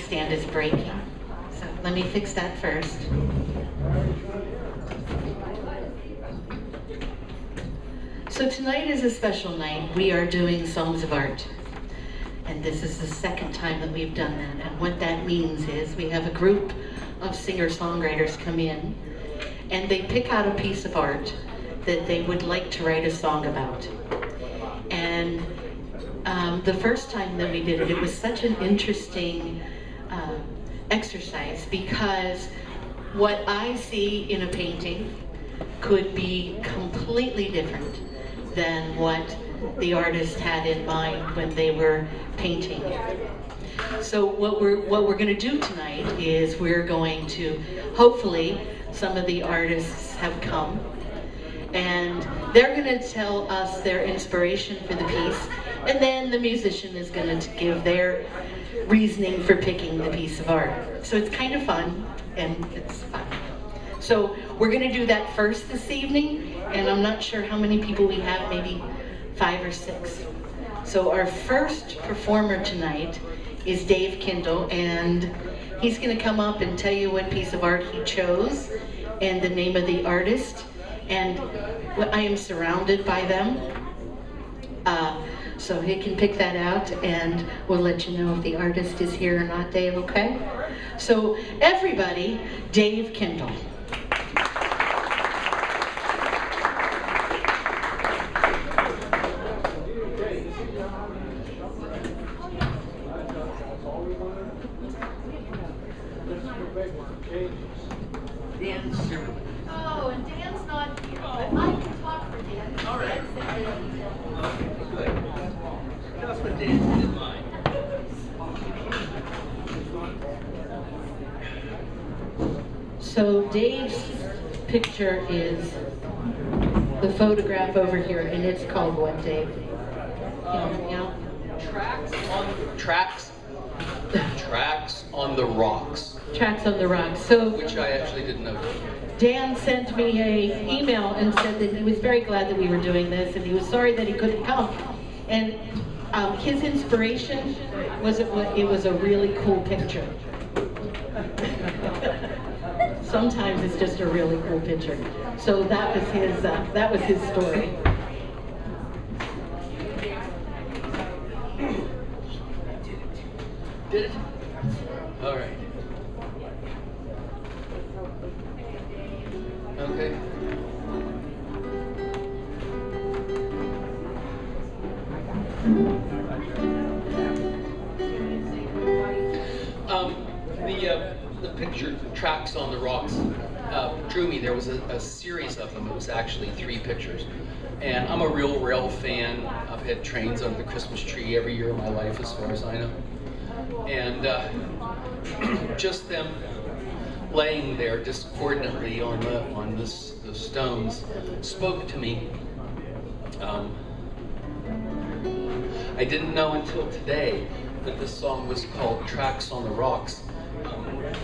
stand is breaking. So let me fix that first. So tonight is a special night. We are doing Songs of Art. And this is the second time that we've done that. And what that means is we have a group of singer-songwriters come in and they pick out a piece of art that they would like to write a song about. And the first time that we did it, it was such an interesting exercise, because what I see in a painting could be completely different than what the artist had in mind when they were painting. So what we're going to do tonight is we're going to, hopefully some of the artists have come, and they're going to tell us their inspiration for the piece, and then the musician is going to give their reasoning for picking the piece of art. So it's kind of fun, and it's fun. So we're going to do that first this evening, and I'm not sure how many people we have, maybe 5 or 6. So our first performer tonight is Dave Kindle, and he's going to come up and tell you what piece of art he chose and the name of the artist. And I am surrounded by them, so he can pick that out, and we'll let you know if the artist is here or not. Dave, okay? So everybody, Dave Kindle. Oh, and Dan's not here, but I can talk for Dan. All right. Good. Just what Dan did mine. So Dave's picture is the photograph over here, and it's called what, Dave? Tracks on the Rocks. Tracks on the Rocks. So, Which I actually didn't know. Dan sent me an email and said that he was very glad that we were doing this, and he was sorry that he couldn't come. And his inspiration was it was a really cool picture. Sometimes it's just a really cool picture. So that was his story. Did it? All right. Okay. The picture Tracks on the Rocks drew me. There was a series of them. It was actually 3 pictures. And I'm a real rail fan. I've had trains under the Christmas tree every year of my life, as far as I know. And just them laying there discordantly on the stones spoke to me. I didn't know until today that this song was called Tracks on the Rocks.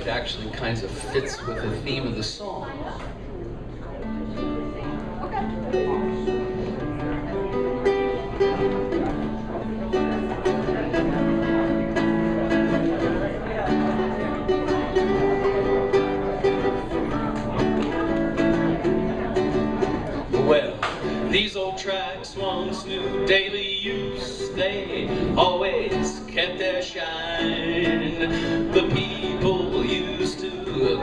It actually kind of fits with the theme of the song. Well, these old tracks once knew daily use. They always kept their shine. The people used to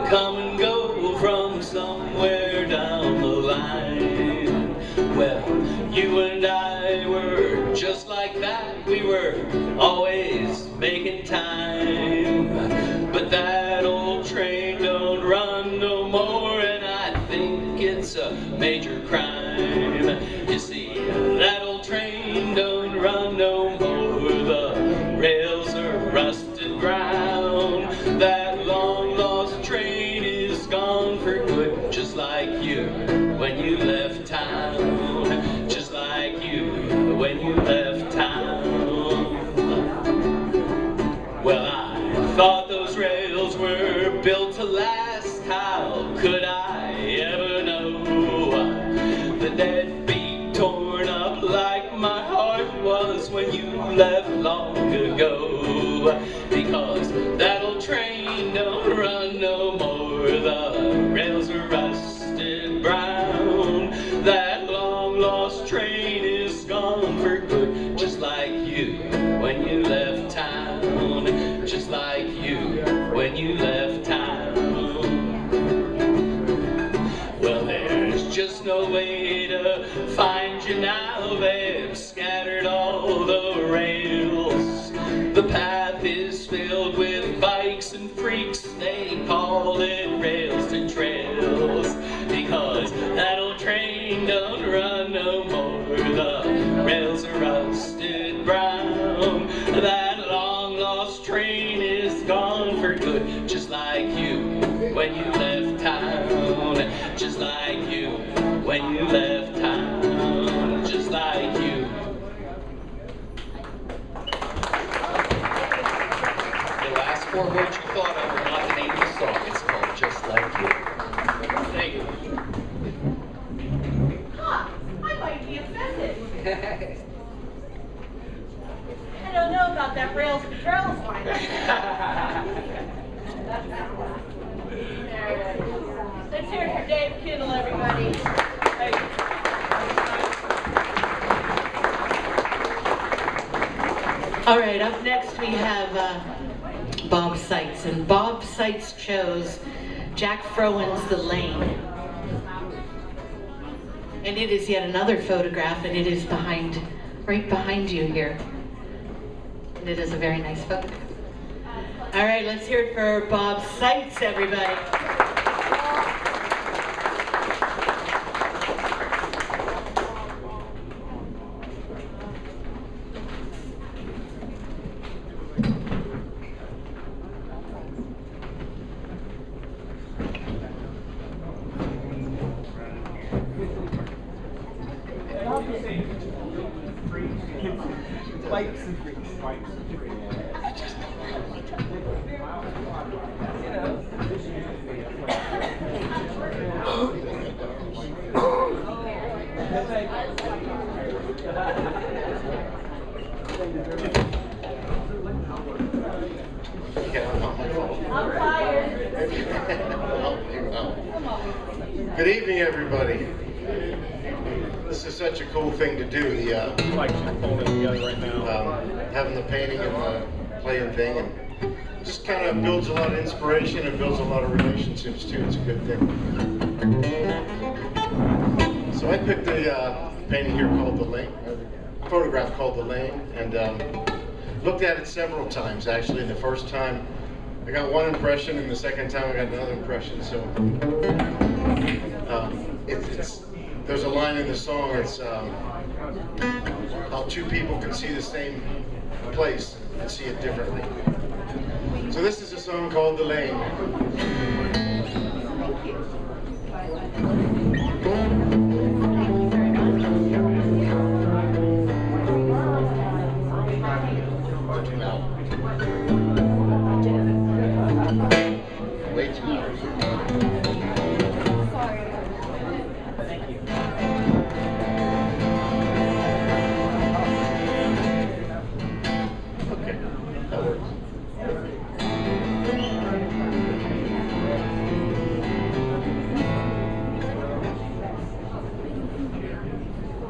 come and go from somewhere down the line. Well, you and I were just like that. We were always making time. But that old train don't run no more, and I think it's a major crime. You see, that old train don't run no more. The rails are rusted brown. That long lost train is gone for good, just like you when you left town. Just like you when you left town. Well, I thought those rails were built to last. How could I ever know that they'd be torn up like my heart was when you left long ago? Because that old no way to find you now. They've scattered all the rails. The path is filled with bikes and freaks. They call it rails to trails, because that old train don't run no more. The rails are rusted brown. That long lost train is gone for good, just like you when you left town. Just like you when you left town. Just like you. The last four words you thought of are not the name of the song. It's called Just Like You. Thank you. Huh, I might be offended. I don't know about that rails to trails line. Let's hear it for Dave Kittle, everybody. Hey. All right, up next we have Bob Seitz, and Bob Seitz chose Jack Frowen's The Lane. And it is yet another photograph, and it is right behind you here. And it is a very nice photograph. All right, let's hear it for Bob Seitz, everybody. Spikes and freaks. I'm fired. Good evening, everybody. This is such a cool thing to do. The having the painting and the playing thing, and just kind of builds a lot of inspiration and builds a lot of relationships too. It's a good thing. So I picked a painting here called The Lane, a photograph called The Lane, and looked at it several times actually. The first time I got one impression, and the second time I got another impression. So there's a line in the song. It's how two people can see the same place and see it differently. So this is a song called The Lane. Way too loud.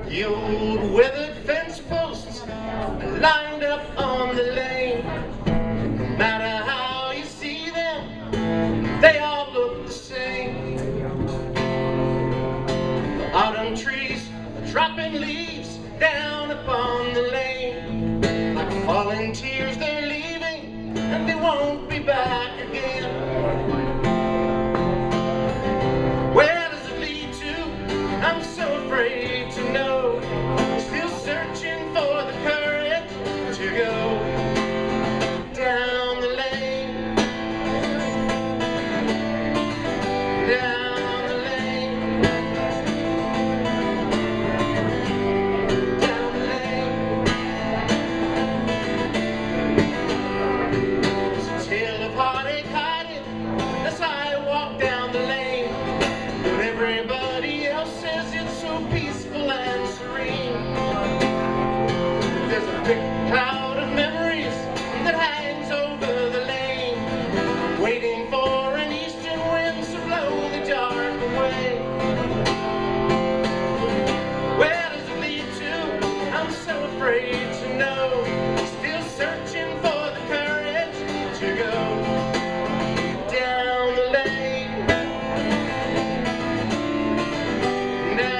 The old weathered fence posts lined up on the lane. No matter how you see them, they all look the same. The autumn trees are dropping leaves down upon the lane. Like falling tears, they're leaving, and they won't be back again. Where does it lead to? I'm so afraid to know. Still searching for the courage to go down the lane. Down the lane. Down the lane. There's a tale of heartache hiding as I walk down the lane. But everybody else says it's so peaceful and serene. There's a big cloud of memories that hangs over the lane, waiting for an eastern wind to blow the dark away. Where does it lead to? I'm so afraid to know. Still searching for the courage to go down the lane. Down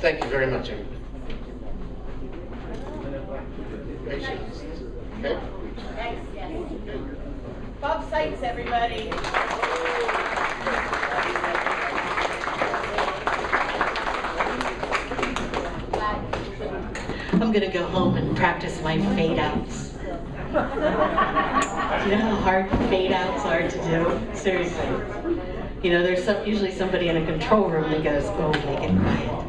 Thank you very much, everybody. Patience. Okay? Thanks, yes. Bob Sykes, everybody. I'm gonna go home and practice my fade outs. You know how hard fade outs are to do? Seriously. You know, there's usually somebody in a control room that goes, oh, make it quiet.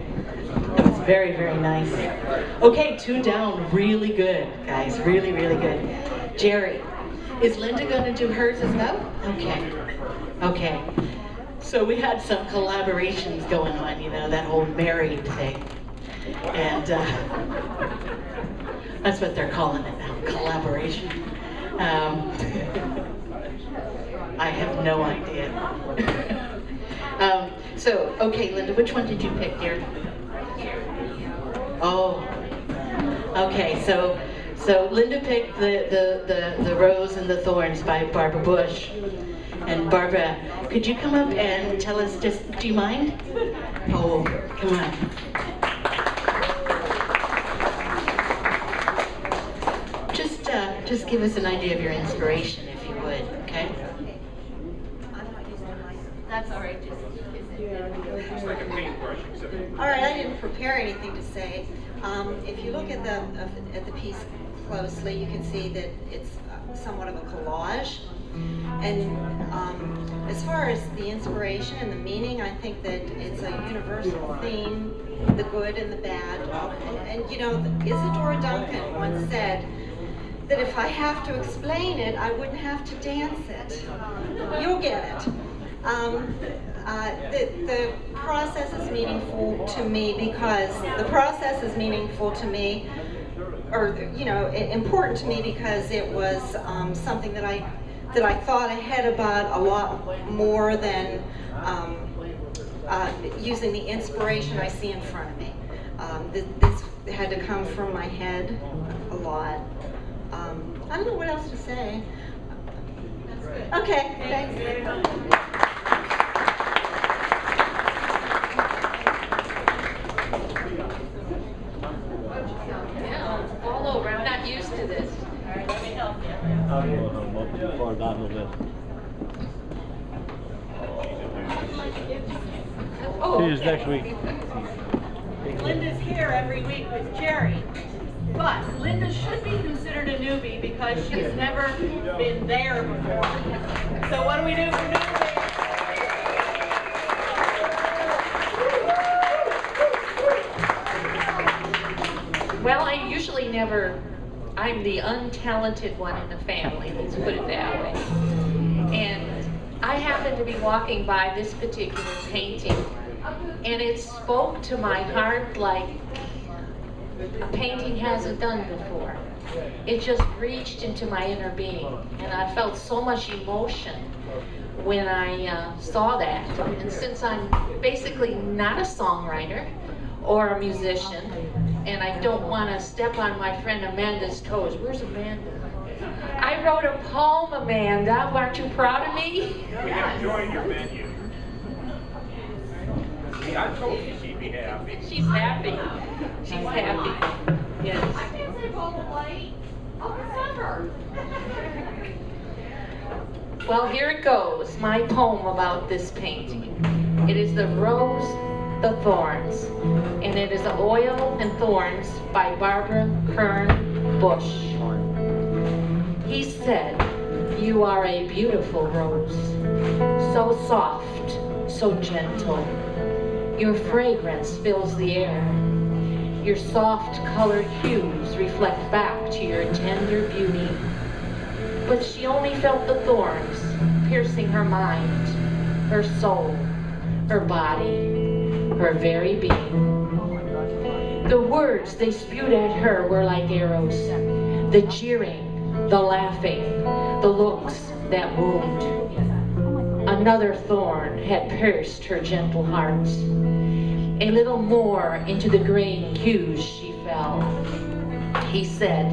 It was very, very nice. Okay, 2 down, really good, guys, really, really good. Jerry, is Linda gonna do hers as well? Okay, okay. So we had some collaborations going on, you know, that whole married thing. And that's what they're calling it now, collaboration. I have no idea. So, okay, Linda, which one did you pick, dear? Oh, okay, so Linda picked the Rose and the Thorns by Barbara Bush. And Barbara, could you come up and tell us just, do you mind? Oh, come on. Just give us an idea of your inspiration, if you would, okay? That's all right. It's like a paintbrush, except All right, I didn't prepare anything to say. If you look at the piece closely, you can see that it's somewhat of a collage. And as far as the inspiration and the meaning, I think that it's a universal theme, the good and the bad. And you know, Isadora Duncan once said that if I have to explain it, I wouldn't have to dance it. You'll get it. The process is meaningful to me because the process is meaningful to me, or you know, important to me because it was something that I thought ahead about a lot more than using the inspiration I see in front of me. This had to come from my head a lot. I don't know what else to say. That's good. Okay, thanks. Yeah, all over. I'm not used to this. All right, let me help you. Oh, see you next week. Linda's here every week with Jerry. But Linda should be considered a newbie because she's never been there before. So what do we do for newbies? Well, I usually never, I'm the untalented one in the family, let's put it that way. And I happened to be walking by this particular painting, and it spoke to my heart like a painting hasn't done before. It just reached into my inner being, and I felt so much emotion when I saw that. And since I'm basically not a songwriter or a musician, and I don't want to step on my friend Amanda's toes. Where's Amanda? I wrote a poem, Amanda. Aren't you proud of me? we have joy in your menu. See, I told you she'd be happy. She's happy. She's happy. Yes. I can't say Boba White. I'll remember. Well, here it goes. My poem about this painting. It is The Rose, the Thorns, and it is Oil and Thorns by Barbara Kern Bush. He said, "You are a beautiful rose, so soft, so gentle. Your fragrance fills the air. Your soft colored hues reflect back to your tender beauty." But she only felt the thorns piercing her mind, her soul, her body, her very being. The words they spewed at her were like arrows, the jeering, the laughing, the looks that wound. Another thorn had pierced her gentle heart. A little more into the graying hues she fell. He said,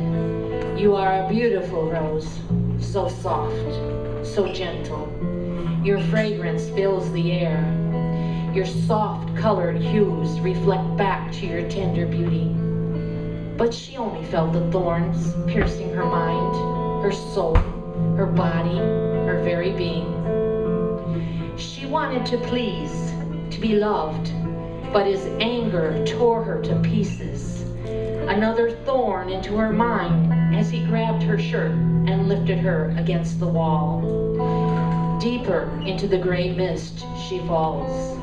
You are a beautiful rose, so soft, so gentle. Your fragrance fills the air. Your soft colored hues reflect back to your tender beauty. But she only felt the thorns piercing her mind, her soul, her body, her very being. She wanted to please, to be loved, but his anger tore her to pieces. Another thorn into her mind as he grabbed her shirt and lifted her against the wall. Deeper into the gray mist she falls.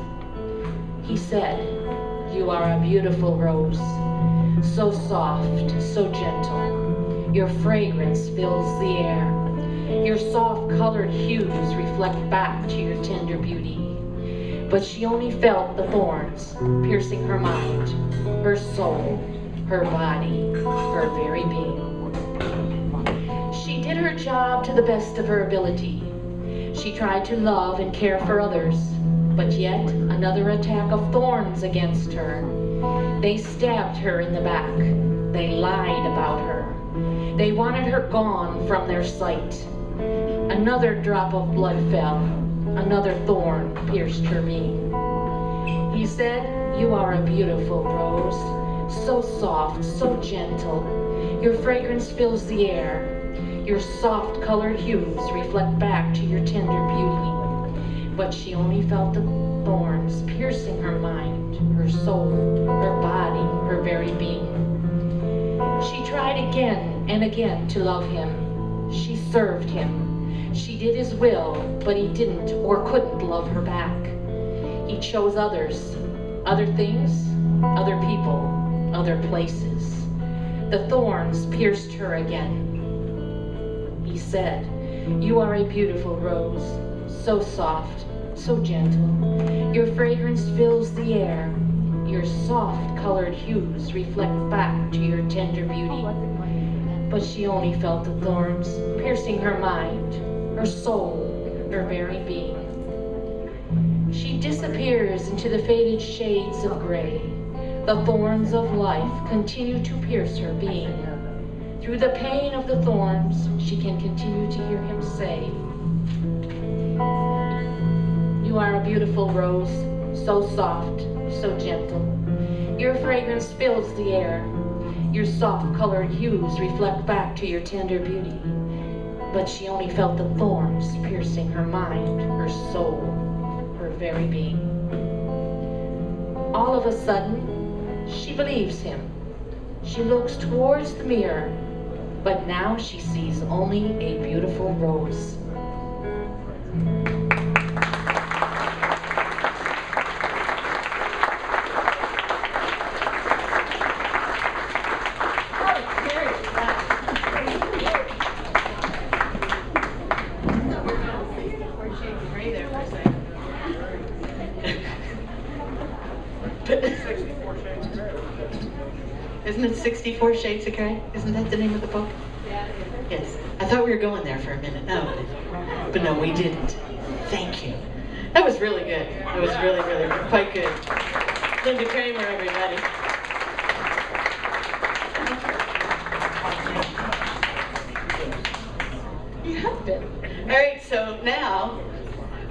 He said, "You are a beautiful rose, so soft, so gentle. Your fragrance fills the air. Your soft-colored hues reflect back to your tender beauty." But she only felt the thorns piercing her mind, her soul, her body, her very being. She did her job to the best of her ability. She tried to love and care for others, but yet another attack of thorns against her. They stabbed her in the back. They lied about her. They wanted her gone from their sight. Another drop of blood fell. Another thorn pierced her being. He said, "You are a beautiful rose, so soft, so gentle. Your fragrance fills the air. Your soft-colored hues reflect back to your tender beauty." But she only felt the thorns piercing her mind, her soul, her body, her very being. She tried again and again to love him. She served him. She did his will, but he didn't or couldn't love her back. He chose others, other things, other people, other places. The thorns pierced her again. He said, "You are a beautiful rose, so soft, so gentle. Your fragrance fills the air. Your soft-colored hues reflect back to your tender beauty." But she only felt the thorns piercing her mind, her soul, her very being. She disappears into the faded shades of gray. The thorns of life continue to pierce her being. Through the pain of the thorns, she can continue to hear him say, "You are a beautiful rose, so soft, so gentle. Your fragrance fills the air. Your soft-colored hues reflect back to your tender beauty." But she only felt the thorns piercing her mind, her soul, her very being. All of a sudden, she believes him. She looks towards the mirror, but now she sees only a beautiful rose. Isn't it 64 Shades of Grey? Isn't that the name of the book? Yes. I thought we were going there for a minute. No, but no, we didn't. Thank you. That was really good. That was really, really quite good. Linda Kramer, everybody. You have been. All right, so now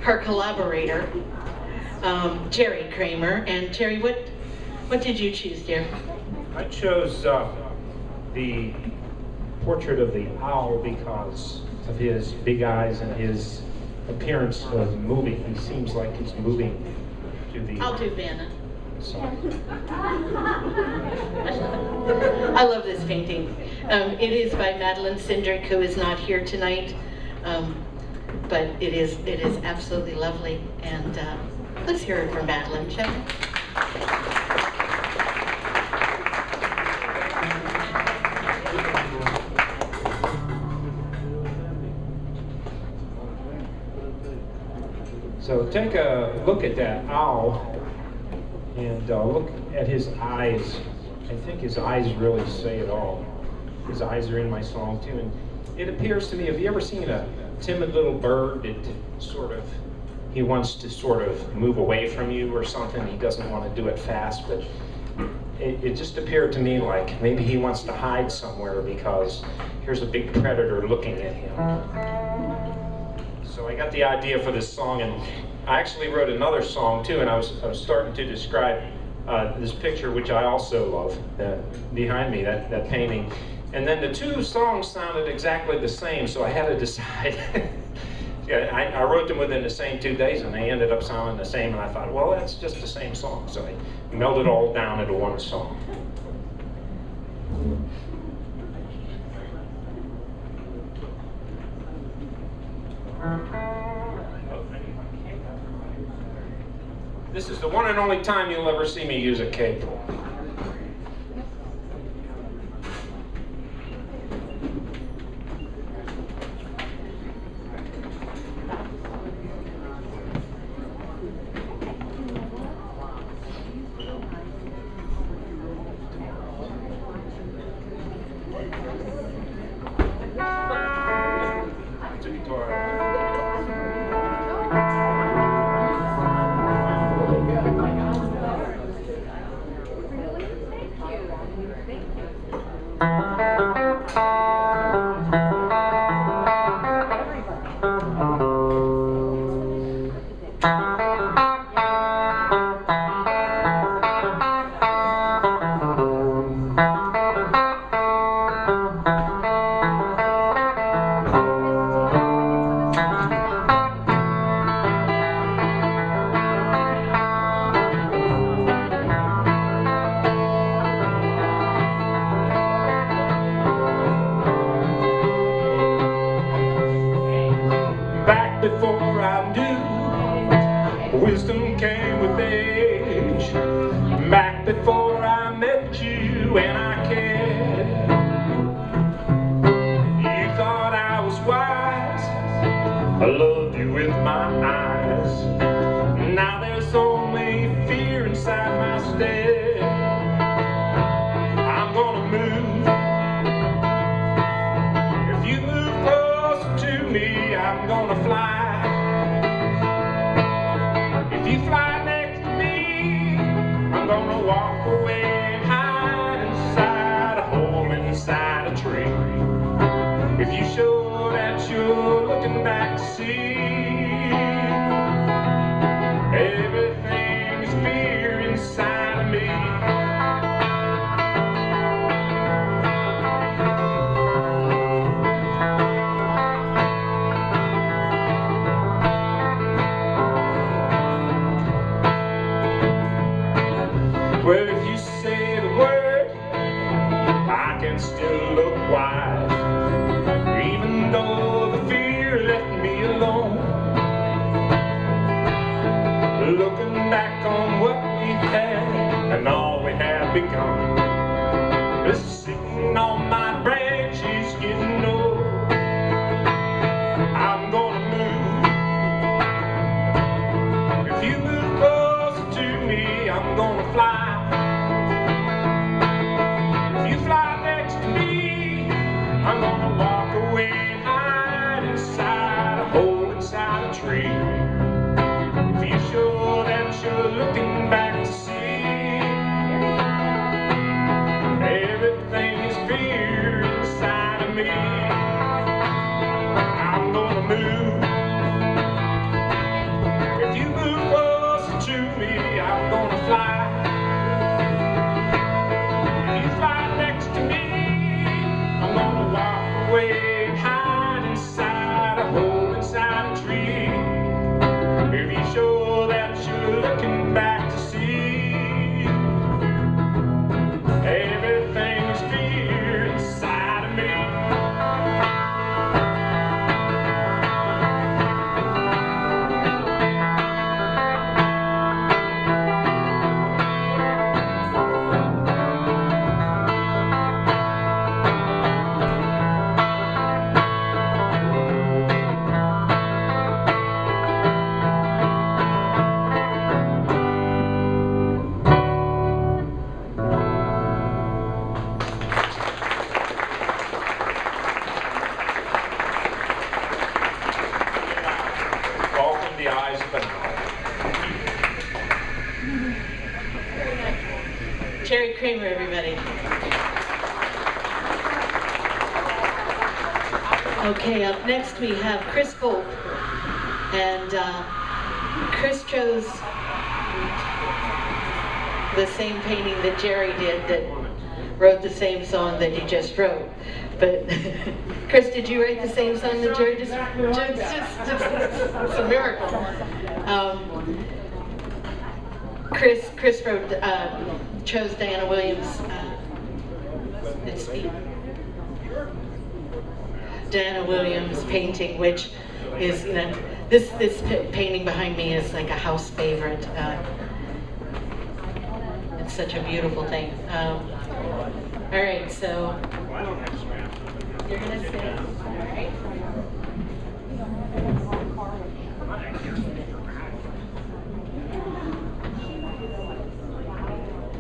her collaborator, Jerry Kramer. And Jerry, what did you choose, dear? I chose the portrait of the owl because of his big eyes and his appearance of moving. He seems like he's moving to the... I'll do Vanna. side. I love this painting. It is by Madeline Cindric, who is not here tonight, but it is absolutely lovely. And let's hear it from Madeline, shall we? So take a look at that owl and look at his eyes. I think his eyes really say it all. His eyes are in my song too. And it appears to me, have you ever seen a timid little bird that he wants to sort of move away from you or something? He doesn't want to do it fast, but it just appeared to me like maybe he wants to hide somewhere because here's a big predator looking at him. So I got the idea for this song, and I actually wrote another song too, and I was starting to describe this picture, which I also love, behind me, that painting. And then the two songs sounded exactly the same, so I had to decide. Yeah, I wrote them within the same 2 days, and they ended up sounding the same, and I thought, well, that's just the same song. So I melded it all down into one song. This is the one and only time you'll ever see me use a cable. It's a guitar. Before I knew, wisdom came with age. Back before I met you and I cared. You thought I was wise, I loved you with my eyes. Now there's only fear inside my stead. I'm gonna move. If you move closer to me, I'm gonna fly. If you fly next to me, I'm gonna walk away and hide inside a hole inside a tree. If you show that you're looking back to see, everything is fear inside of me. Well, if you say the word, I can still look wise, even though the fear left me alone. Looking back on what we've had and all we have become, is sitting on my branch is getting old. I'm gonna move. If you move closer to me, I'm gonna fly. I'm gonna walk away and hide inside a hole inside a tree. If you're sure that you're looking back to see, everything is fear inside of me. I'm gonna move. If you move closer to me, I'm gonna fly. If you fly next to me, I'm gonna walk away and hide inside a hole inside a tree. If you're sure that you're looking back to see, everything is fear inside of me. Kramer, everybody. Okay, up next we have Chris Gold. And Chris chose the same painting that Jerry did, that wrote the same song that he just wrote. But Chris, did you write the same song that Jerry just it's a miracle. Chris wrote, chose Diana Williams. Diana Williams painting, which is, you know, this painting behind me is like a house favorite. It's such a beautiful thing. All right, so you're gonna sing. All right.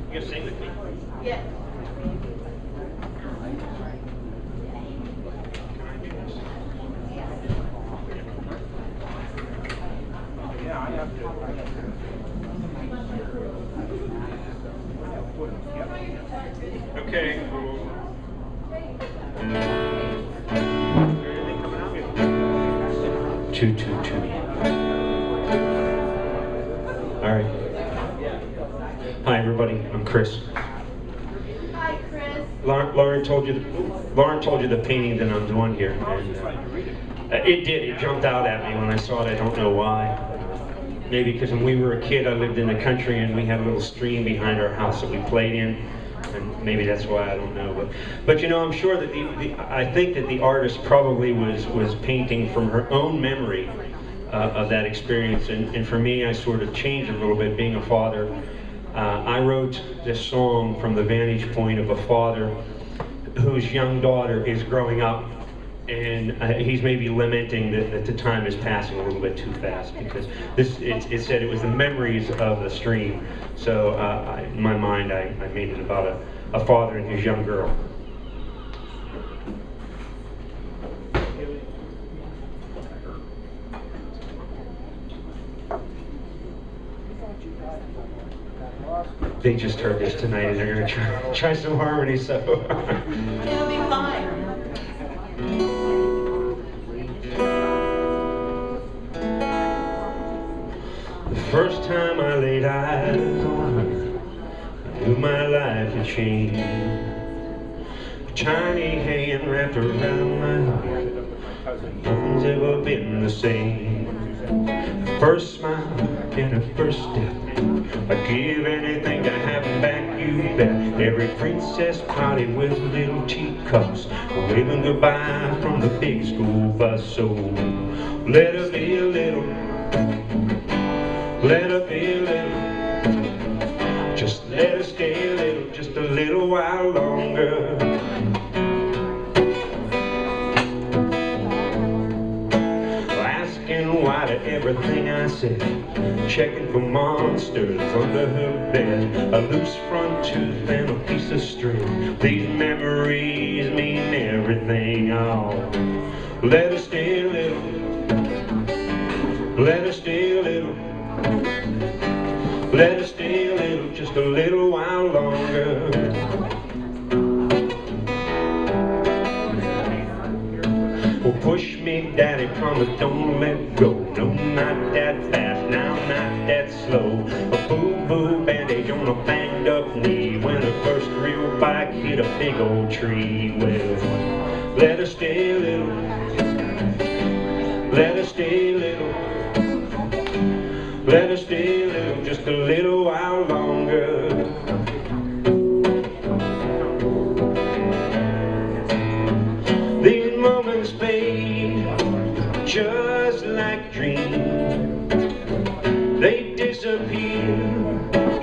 You gonna sing with me? Yeah. Yeah, I have to. Okay. Two. All right. Hi, everybody. I'm Chris. Hi, Chris. Lauren told you the painting that I'm doing here, and it jumped out at me when I saw it. I don't know why. Maybe because when we were a kid, I lived in the country, and we had a little stream behind our house that we played in, and maybe that's why, I don't know. But you know, I'm sure that I think that the artist probably was painting from her own memory of that experience, and for me, I sort of changed a little bit, being a father. I wrote this song from the vantage point of a father whose young daughter is growing up, and he's maybe lamenting that the time is passing a little bit too fast, because it said it was the memories of the stream. So in my mind, I made it about a father and his young girl. They just heard this tonight, and they're going to try some harmony, so. It'll be fine. The first time I laid eyes on her, I knew my life had changed. A tiny hand wrapped around my heart, nothing's ever been the same. The first smile and her first step, I'd give anything to have back, you bet. Every princess party with little teacups, waving goodbye from the big school bus. So let her be a little, let her be a little, just let her stay a little, just a little while longer. Asking why to everything I said, checking for monsters under her bed, a loose front tooth and a piece of string. These memories mean everything. Oh, let her stay a little, let her stay a little, let her stay a little, just a little while longer. Well, push me, daddy, promise don't let go. No, not that fast, now not that slow. A boo-boo bandage on a banged up knee, when the first real bike hit a big old tree. Well, let her stay a little, let her stay a little, let her stay a little, just a little while longer. These moments fade just like dreams. They disappear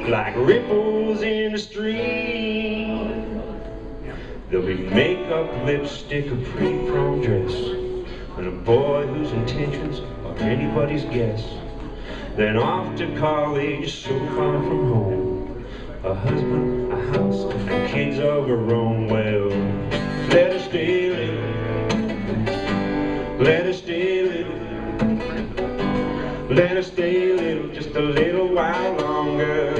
like ripples in a stream. There'll be makeup, lipstick, a pretty prom dress, and a boy whose intentions are anybody's guess. Then off to college, so far from home, a husband, a house, and kids of her own. Well, let her stay a little, let her stay a little, let her stay a little, just a little while longer.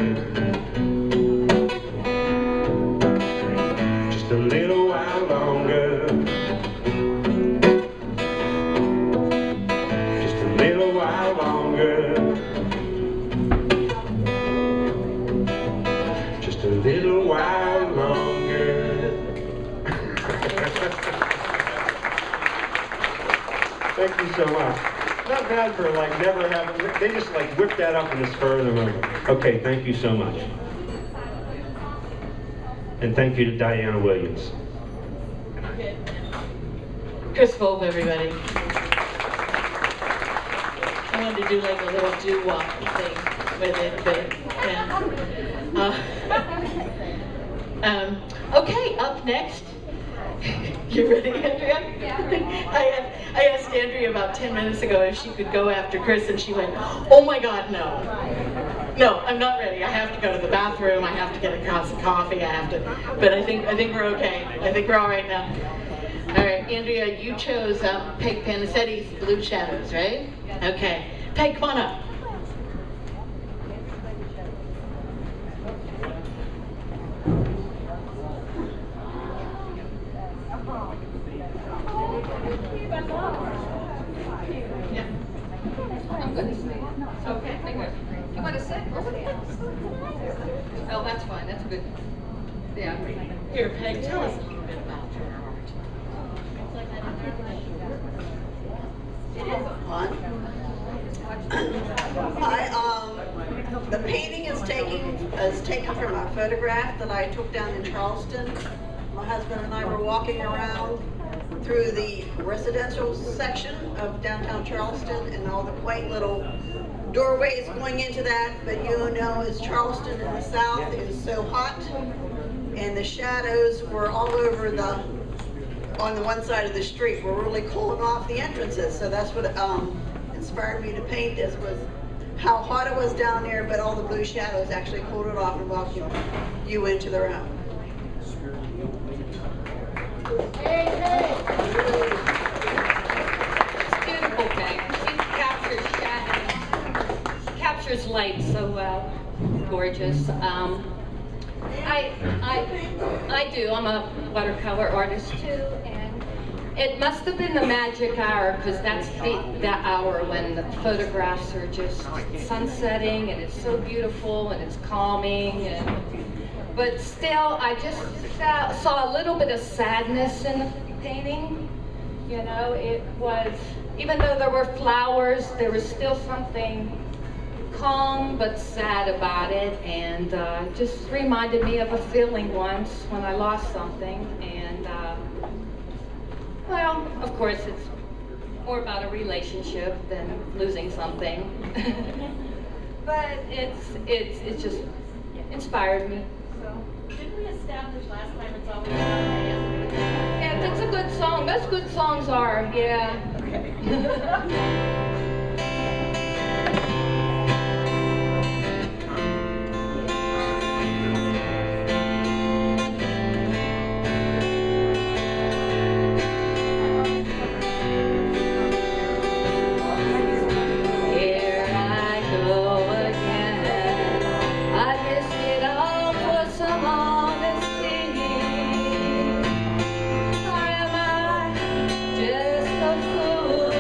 Just a little while longer. Just a little while longer. Thank you so much. Not bad for like never having, they just like whipped that up in the spur of the moment. Okay, thank you so much. And thank you to Diana Williams. Chris Volpe, everybody. I wanted to do like a little doo-wop thing with it, but yeah. Okay, up next. You ready, Andrea? Yeah. I asked Andrea about 10 minutes ago if she could go after Chris, and she went, "Oh my God, no. No, I'm not ready. I have to go to the bathroom. I have to get a cup of coffee. I have to." But I think we're okay. I think we're all right now. All right, Andrea, you chose Peg Panisetti's Blue Shadows, right? Okay. Peg, come on up. Okay. You want to sit? Oh, that's fine. That's good. Yeah. Here, Peg, tell us a little bit about your art. The painting is taken from a photograph that I took down in Charleston. My husband and I were walking around through the residential section of downtown Charleston and all the quaint little doorways going into that, but you know, as Charleston in the south is so hot, and the shadows were all over on the one side of the street were really cooling off the entrances. So that's what inspired me to paint this, was how hot it was down there, but all the blue shadows actually cooled it off and welcomed you into the room. Hey, hey. It's beautiful, Peg. She captures shadows. She captures light so well. Gorgeous. I do. I'm a watercolor artist too, and it must have been the magic hour, because that's the hour when the photographs are just sunsetting, and it's so beautiful and it's calming. But still, I just saw a little bit of sadness in the painting. You know, it was, even though there were flowers, there was still something calm but sad about it, and just reminded me of a feeling once when I lost something. And well, of course, it's more about a relationship than losing something. But it's just inspired me. Didn't we establish last time it's always about Yeah, it's a good song. Most good songs are, yeah. Okay. Just a fool.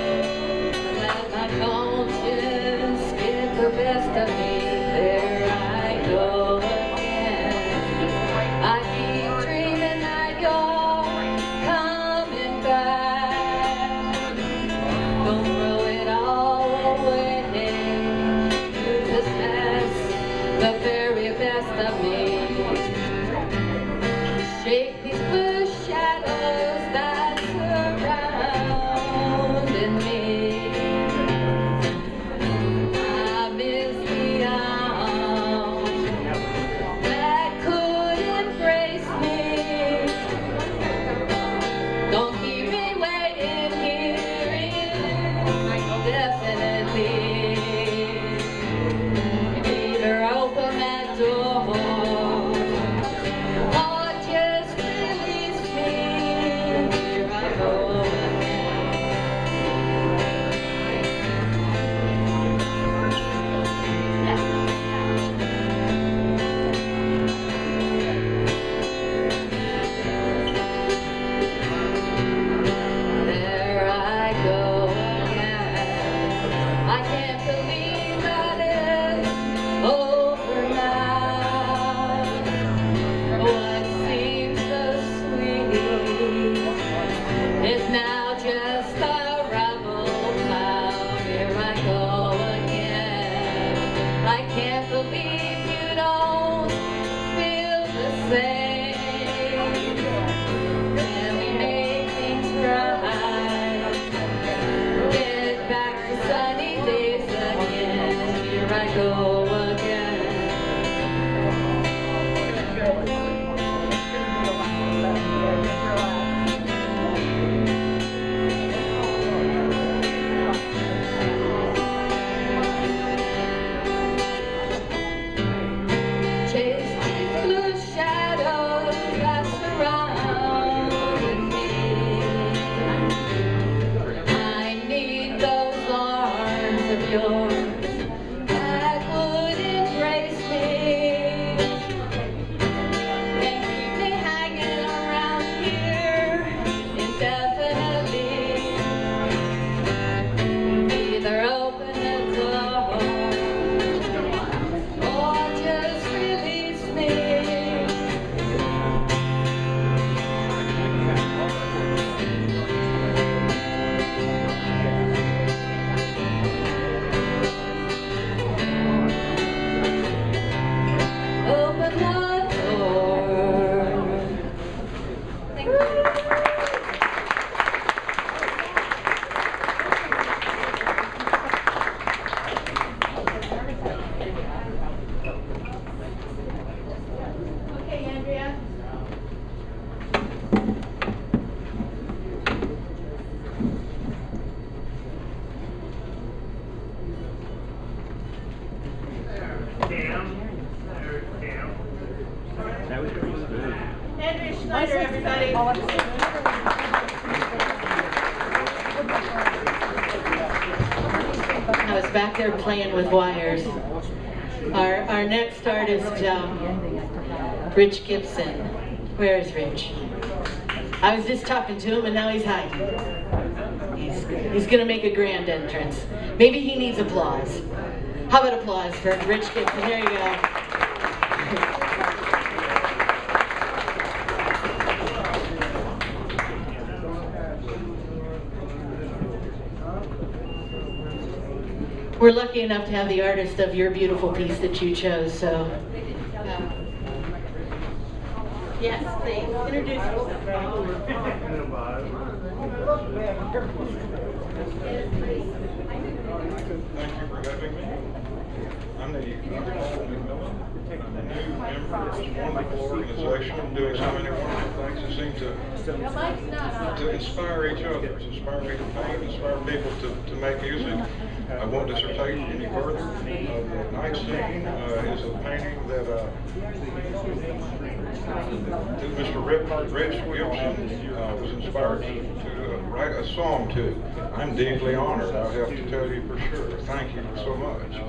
It's now just a rubble cloud. Here I go again. I can't believe you don't feel the same. Can we make things right? Get back to sunny days again. Here I go again. Chase these blue shadows that surround me. I need those arms of yours that would embrace me and keep me hanging around here indefinitely. Either open the door or just release me. Open the door. Thank you. Okay, Andrea. Andrea Schneider, everybody. I was back there playing with wires. Our next artist, Rich Gibson. Where is Rich? I was just talking to him and now he's hiding. He's gonna make a grand entrance. Maybe he needs applause. How about applause for Rich Gibson? There you go. We're lucky enough to have the artist of your beautiful piece that you chose, so. Yes, please, introduce yourself. Thank you for having me. I'm the Paul McMillan. I'm a new member of this wonderful organization. I'm doing so many wonderful things that seem to inspire each other, to inspire me to paint, inspire people to make music. I won't dissertate any further. The night scene is a painting that Mr. Rich Gibson was inspired to write a song to. I'm deeply honored, I have to tell you for sure. Thank you so much.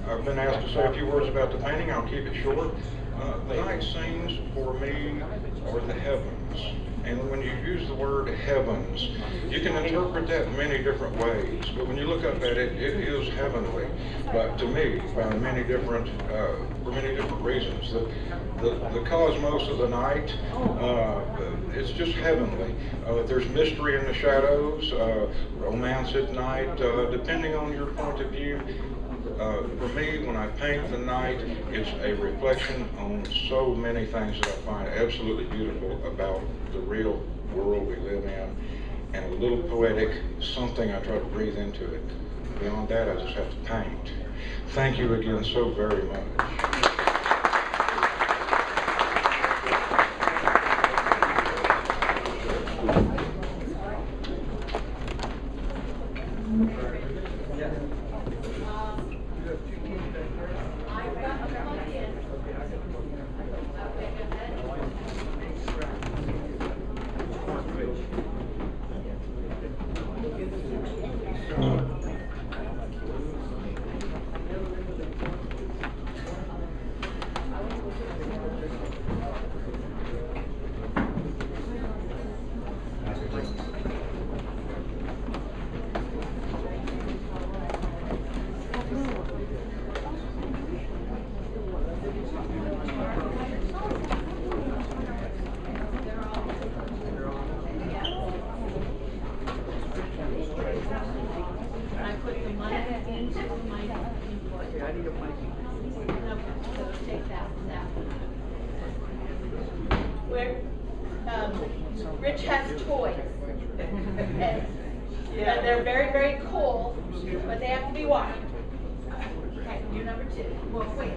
I've been asked to say a few words about the painting. I'll keep it short. The night scenes for me are the heavens. And when you use the word heavens, you can interpret that many different ways. But when you look up at it, it is heavenly. But to me, for many different reasons. The cosmos of the night, it's just heavenly. There's mystery in the shadows, romance at night, depending on your point of view. For me, when I paint the night, it's a reflection on so many things that I find absolutely beautiful about the real world we live in, and a little poetic something I try to breathe into it. Beyond that, I just have to paint. Thank you again so very much. Rich has toys. And they're very, very cool, but they have to be washed. Okay, you number 2. Well, wait.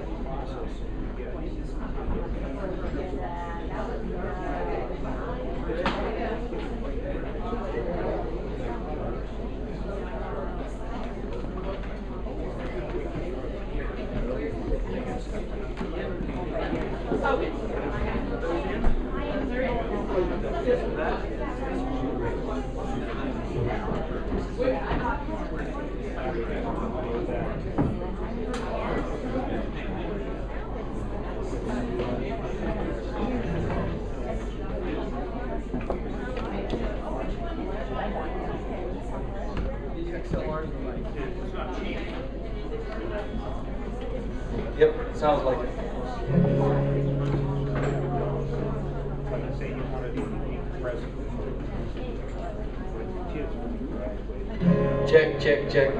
Okay. Yep, sounds like it. Check, check, check.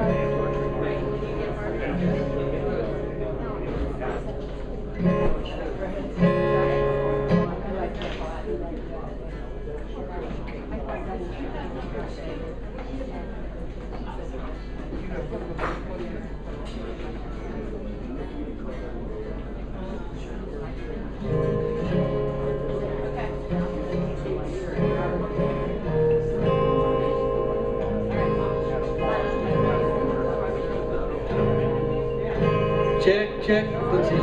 Check, check. Let's see.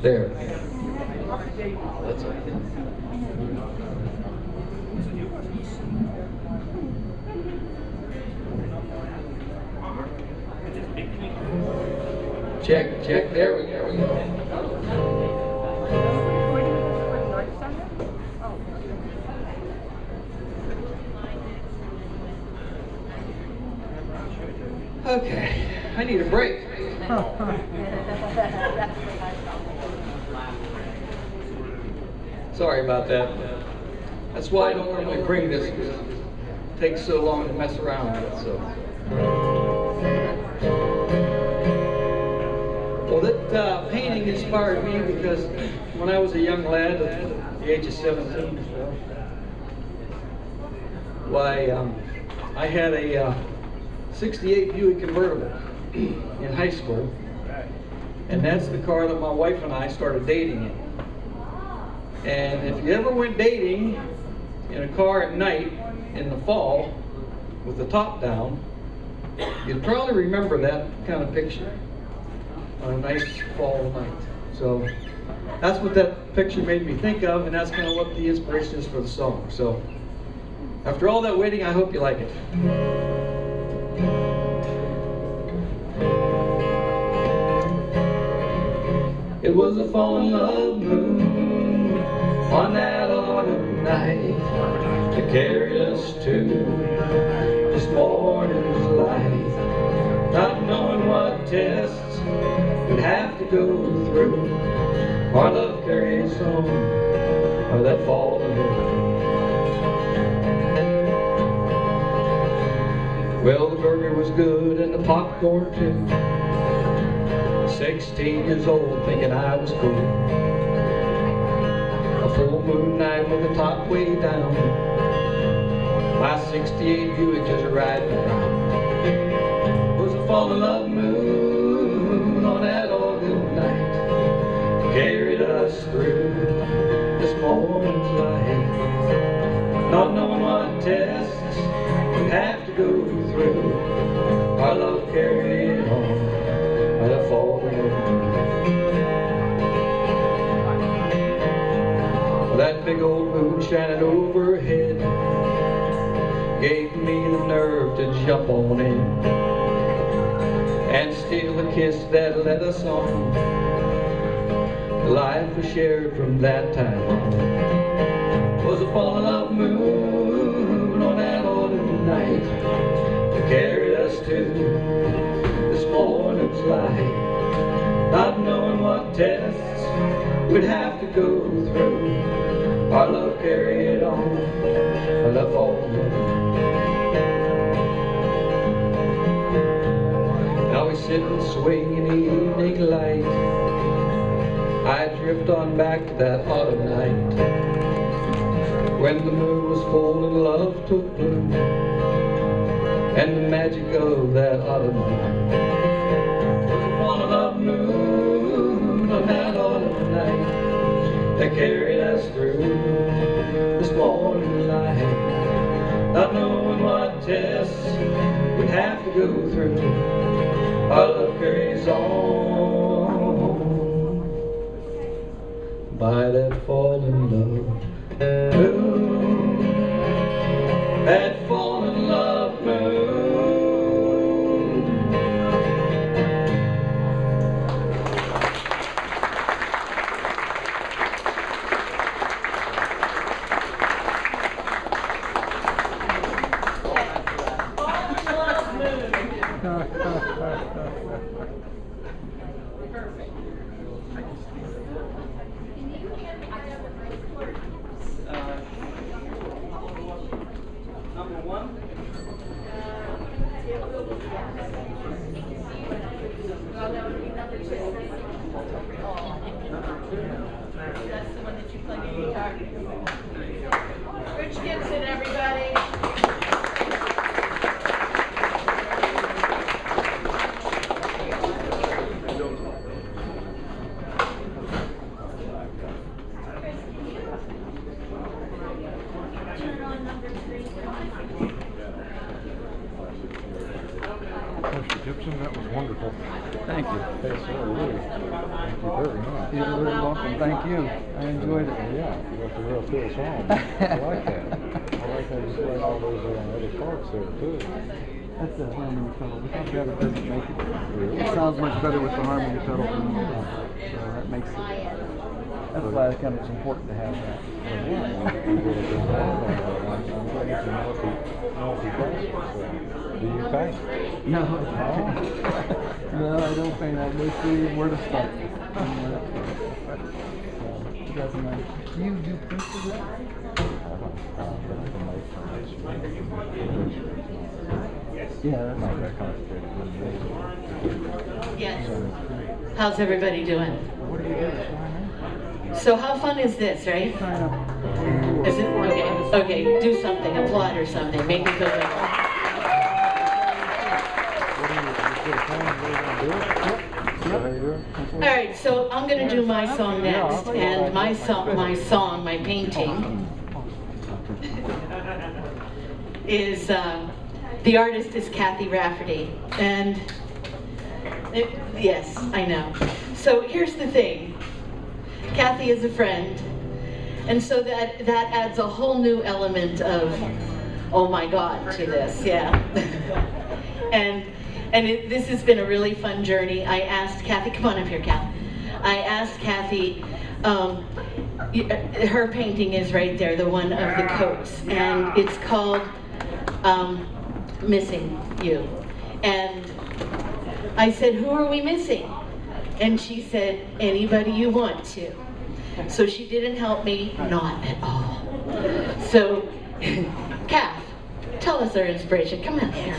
There. That's it. Check, check. There we go. Okay, I need a break. Sorry about that. That's why I don't normally bring this, because it takes so long to mess around with it. So. Well, that painting inspired me because when I was a young lad at the age of 17, why, I had a 68 Buick convertible in high school, and that's the car that my wife and I started dating in. And if you ever went dating in a car at night in the fall with the top down, you'd probably remember that kind of picture on a nice fall night. So that's what that picture made me think of, and that's kind of what the inspiration is for the song. So after all that waiting, I hope you like it. It was a fall in love moon on that autumn night that carried us to this morning's light. Not knowing what tests we'd have to go through, our love carried us on by that fall in love. Well, the burger was good and the popcorn too. 16 years old, thinking I was cool. A full moon night with the top way down. My 68 Buick just riding around. It was a fall in love moon on that August night. Carried us through this morning's light. Not knowing what tests we have to go through, our love carried on by the fall in love. That big old moon shining overhead gave me the nerve to jump on in and steal a kiss that led us on. Life was shared from that time on. Was a full love moon on that autumn night that carried us to this morning's light. Not knowing what tests we'd have to go through, our love carried on the fall moon. Now we sit and swing in the evening light. I drift on back to that autumn night when the moon was full and love took bloom, and the magic of that autumn moon was a full love moon on that autumn night that carried us through this morning light. Not knowing what tests we'd have to go through, our love carries on by that fallen love moon, that fallen love moon. Number one. That's the one that you play the guitar. Rich Gibson, everybody. Mr. Gibson, that was wonderful. Thank you. Yes, sir, really. Thank you very much. You're very welcome. Thank you. I enjoyed it. Yeah, that's a real cool song. I like that. I like how you play all those other parts there, too. That's the harmony pedal. Without that, it doesn't make it. It sounds much better with the harmony pedal. So that makes it. That's why it's important to have that. I'm glad it's a multi-faceted, so. Do you paint? No. No, I don't paint. I just see where to start. It doesn't matter. Do you do prints as well? Yeah, that's not that complicated. Yes. How's everybody doing? What do you do? So how fun is this, right? Sign up. Is it? Okay, okay, do something, applaud or something, make me feel good. All right, so I'm going to do my song next, and my painting, is, the artist is Kathy Rafferty, and, yes, I know. So here's the thing, Kathy is a friend, and so that adds a whole new element of, oh my God, to this, yeah. This has been a really fun journey. I asked Kathy, come on up here, Kathy. I asked Kathy, her painting is right there, the one of the coats, and it's called Missing You. And I said, who are we missing? And she said, anybody you want to. So she didn't help me, not at all. So, Kath, tell us our inspiration. Come on here.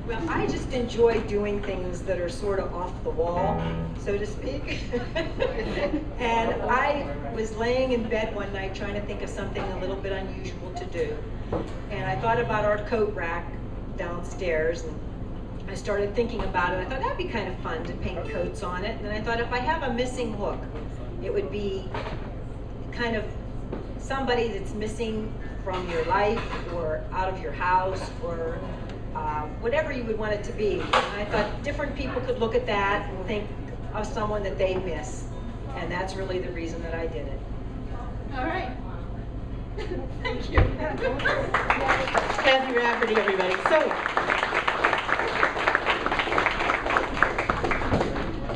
Well, I just enjoy doing things that are sort of off the wall, so to speak. And I was laying in bed one night trying to think of something a little bit unusual to do. And I thought about our coat rack downstairs, and I started thinking about it. I thought that'd be kind of fun to paint coats on it. And then I thought if I have a missing hook, it would be kind of somebody that's missing from your life or out of your house or whatever you would want it to be. And I thought different people could look at that and think of someone that they miss. And that's really the reason that I did it. All right. Thank you. Kathy Rafferty, everybody.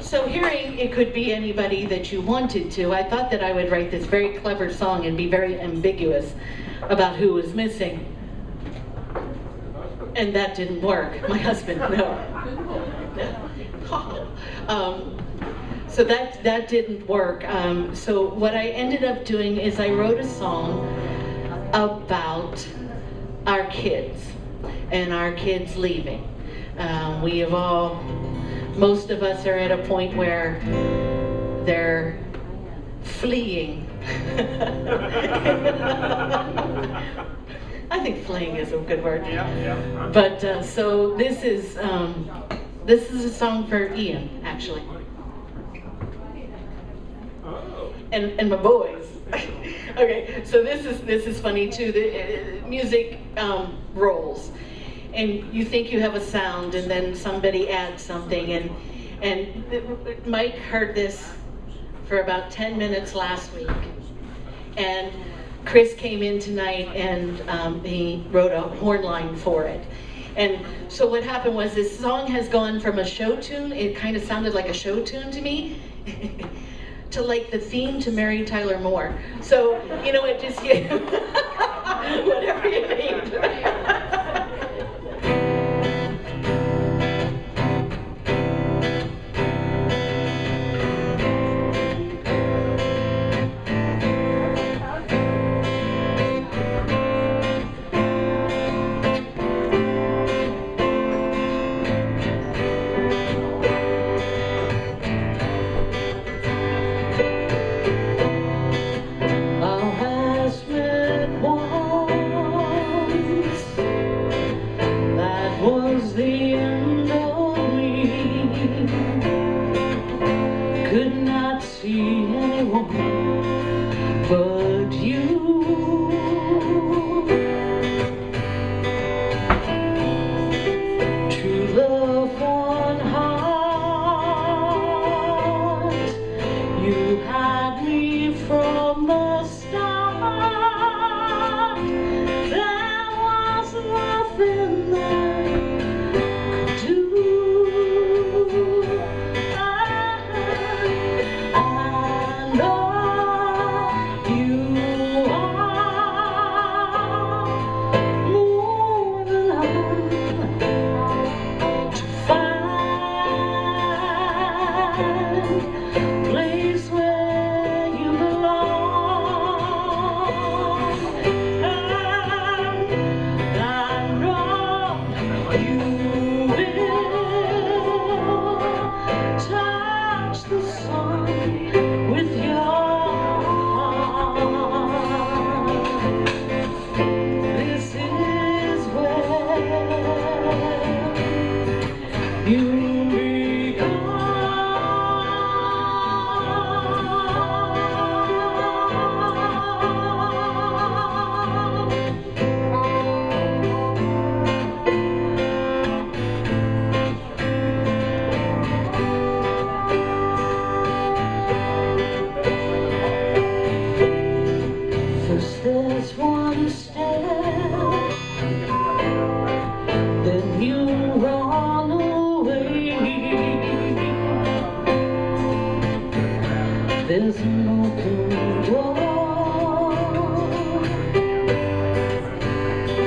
So hearing it could be anybody that you wanted to, I thought that I would write this very clever song and be very ambiguous about who was missing. And that didn't work. My husband, no. So that didn't work. So what I ended up doing is I wrote a song about our kids and our kids leaving. We have all, most of us are at a point where they're fleeing. I think fleeing is a good word. Yeah. But so this is a song for Ian, actually. And my boys. Okay, so this is funny too. The music rolls, and you think you have a sound, and then somebody adds something, and Mike heard this for about 10 minutes last week, and Chris came in tonight and he wrote a horn line for it. And so what happened was this song has gone from a show tune, it kind of sounded like a show tune to me, to like the theme to Mary Tyler Moore. So, you know, it just, whatever you need. You are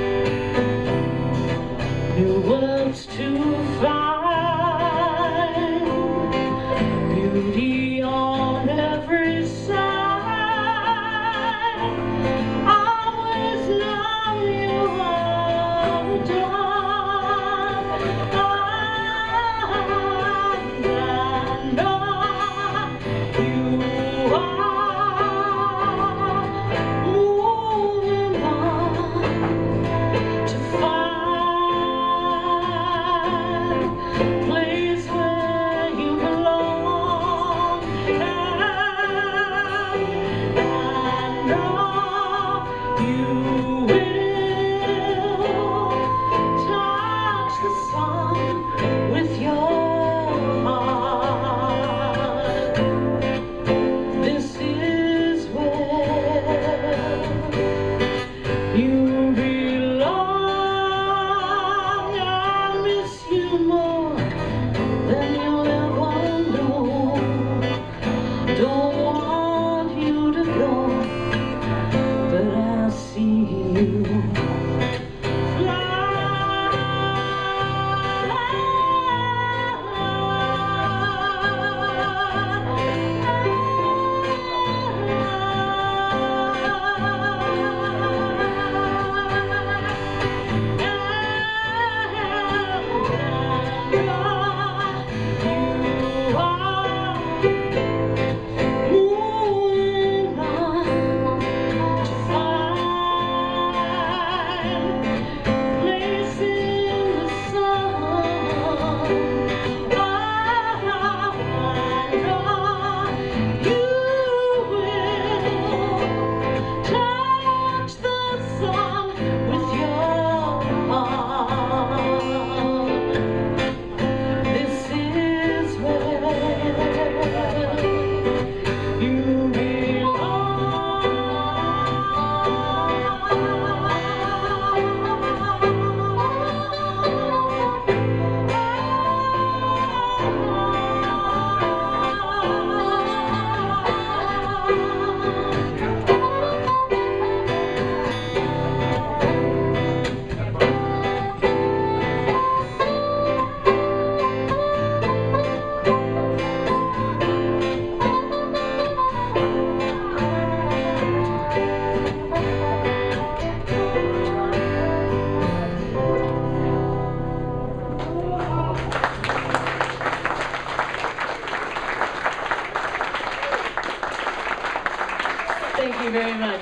Thank you very much.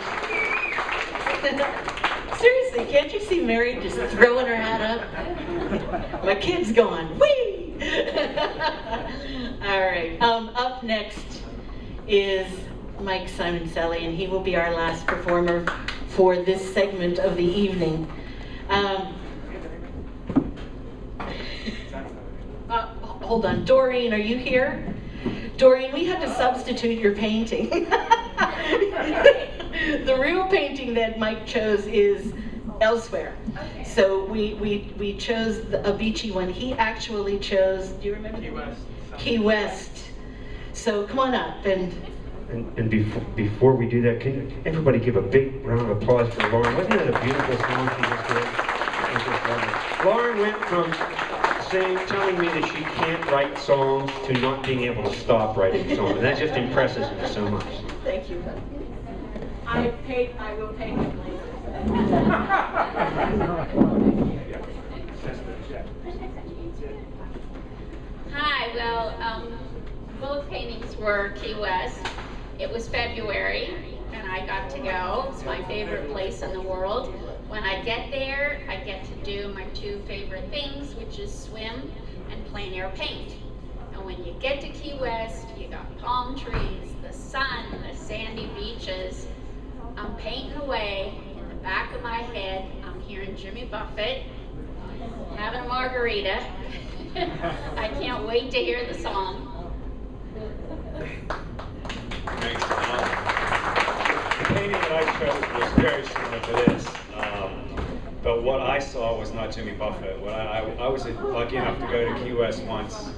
Seriously, can't you see Mary just throwing her hat up? My kid's gone. Whee! All right. Up next is Mike Simoncelli, and he will be our last performer for this segment of the evening. Hold on, Doreen, are you here? Doreen, we had to substitute your painting. The real painting that Mike chose is elsewhere. So we chose a beachy one. He actually chose, do you remember? Key West. Key West. So come on up. And before we do that, can everybody give a big round of applause for Lauren? Wasn't that a beautiful song she just did? It was just wonderful. Lauren went from telling me that she can't write songs to not being able to stop writing songs. And that just impresses me so much. Thank you. I will pay him later. Hi, well, both paintings were Key West. It was February, and I got to go. It's my favorite place in the world. When I get there, I get to do my two favorite things, which is swim and plein air paint. And when you get to Key West, you got palm trees, the sun, the sandy beaches. I'm painting away. In the back of my head, I'm hearing Jimmy Buffett, having a margarita. I can't wait to hear the song. Thanks. The painting that I chose was very similar to this, but what I saw was not Jimmy Buffett. I was lucky enough to go to Key West once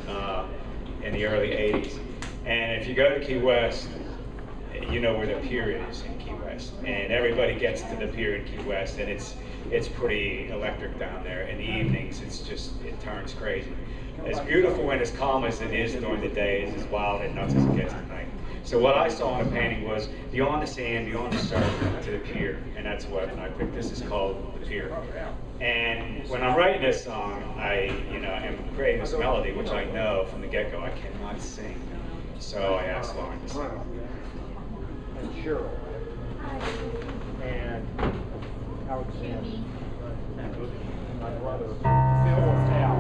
in the early 80s, and if you go to Key West, you know where the pier is in Key West, and everybody gets to the pier in Key West, and it's pretty electric down there. In the evenings, it turns crazy. As beautiful and as calm as it is during the day, it's as wild and nuts as it gets at night. So what I saw in the painting was beyond the sand, beyond the surf, to the pier, and that's what I picked. This is called The Pier. And when I'm writing this song, I am creating this melody, which I know from the get-go I cannot sing. So I asked Lauren to sing. And Cheryl. And Alexander. And my brother, Phil and Al.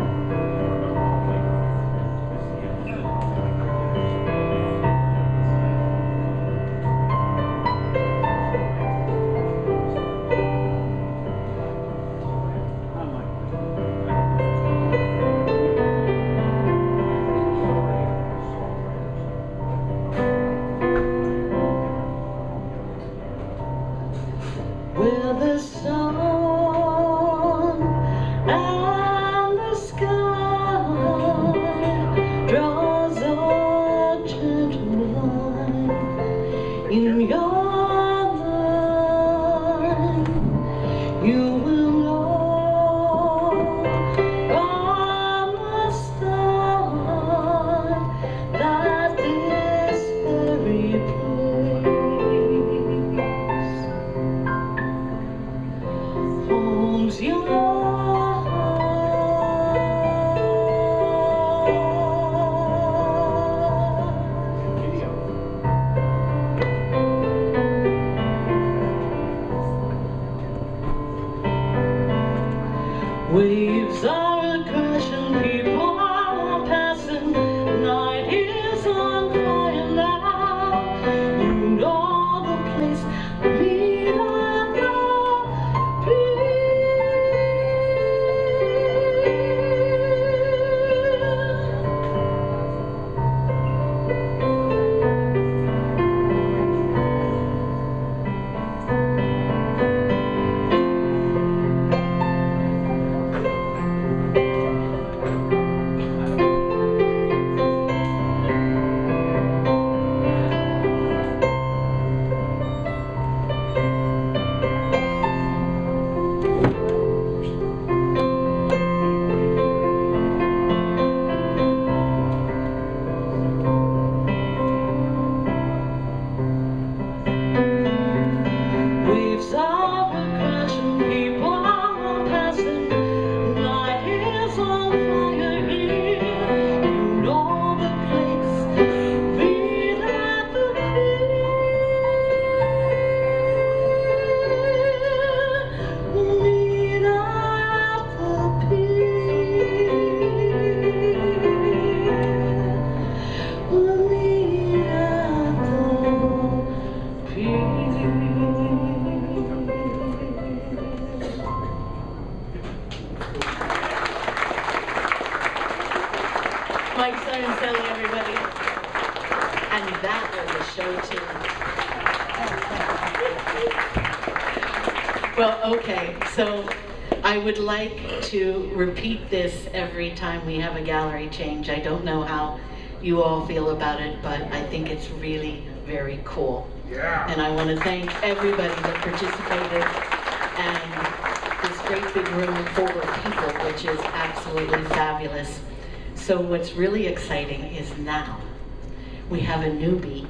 that was a show too. Well, okay, so I would like to repeat this every time we have a gallery change. I don't know how you all feel about it, but I think it's really very cool. Yeah. And I want to thank everybody that participated, and this great big room full of people, which is absolutely fabulous. So what's really exciting is now we have a newbie